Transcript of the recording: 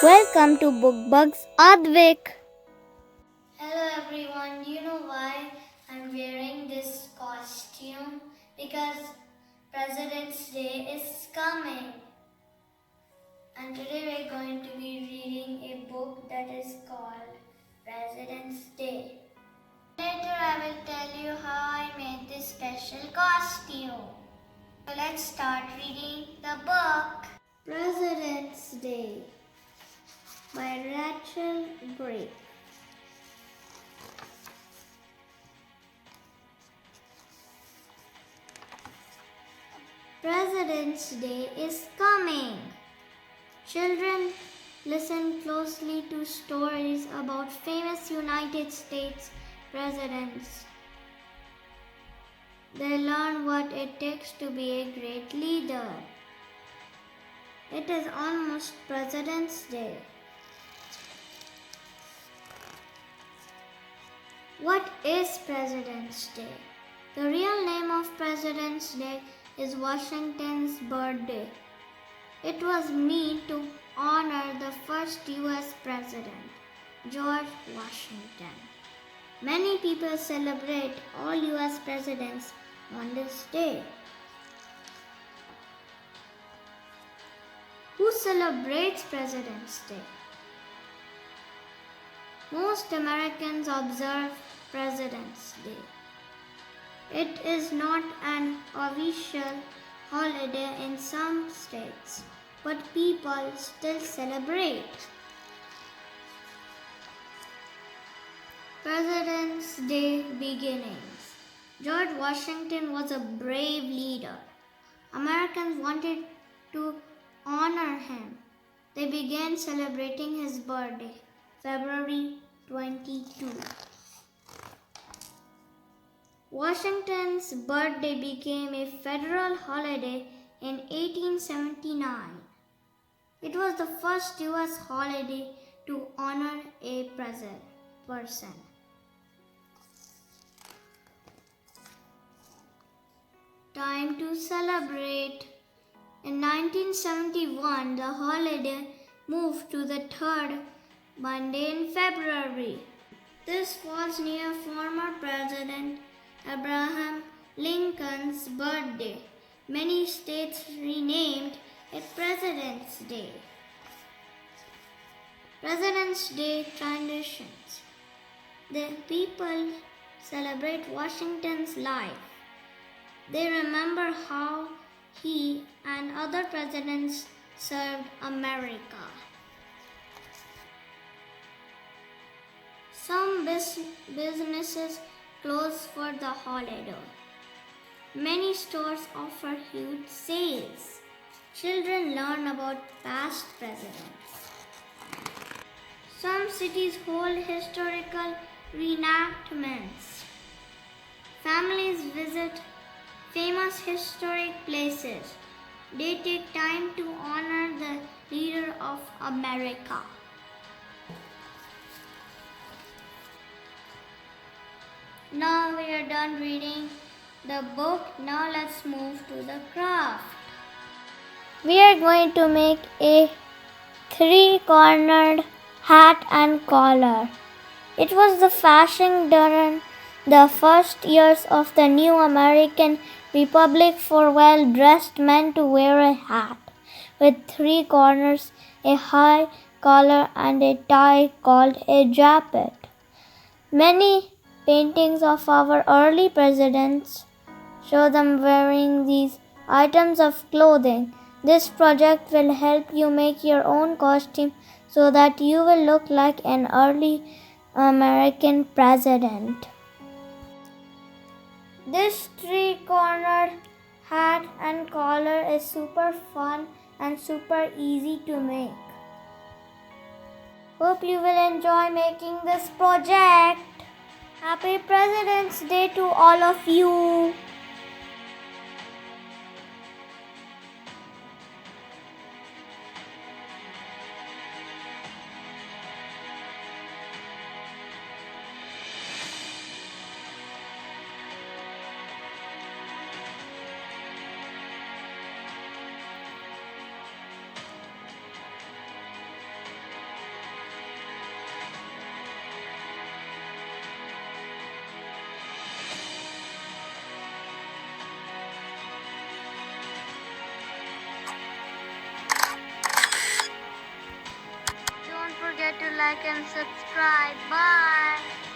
Welcome to BOOKBUGS AADVIK. Hello everyone, do you know why I'm wearing this costume? Because President's Day is coming. And today we're going to be reading a book that is called President's Day. Later I will tell you how I made this special costume. So let's start reading the book. President's Day by Rachel Gray. President's Day is coming. Children, listen closely to stories about famous United States presidents. They learn what it takes to be a great leader. It is almost President's Day. What is President's Day? The real name of President's Day is Washington's birthday. It was made to honor the first US President, George Washington. Many people celebrate all US presidents on this day. Who celebrates President's Day? Most Americans observe President's Day. It is not an official holiday in some states, but people still celebrate. President's Day beginnings. George Washington was a brave leader. Americans wanted to honor him. They began celebrating his birthday, February 22. Washington's birthday became a federal holiday in 1879. It was the first US holiday to honor a person. Time to celebrate. In 1971, the holiday moved to the third Monday in February. This falls near former President Abraham Lincoln's birthday. Many states renamed it President's Day. President's Day traditions. The people celebrate Washington's life. They remember how he and other presidents served America. Some businesses close for the holiday. Many stores offer huge sales. Children learn about past presidents. Some cities hold historical reenactments. Families visit famous historic places. They take time to honor the leader of America. Now we are done reading the book. Now let's move to the craft. We are going to make a three-cornered hat and collar. It was the fashion during the first years of the new American Republic for well-dressed men to wear a hat with three corners, a high collar, and a tie called a jacket. Many paintings of our early presidents show them wearing these items of clothing. This project will help you make your own costume so that you will look like an early American president. This three-cornered hat and collar is super fun and super easy to make. Hope you will enjoy making this project. Happy President's Day to all of you. like, and subscribe. Bye.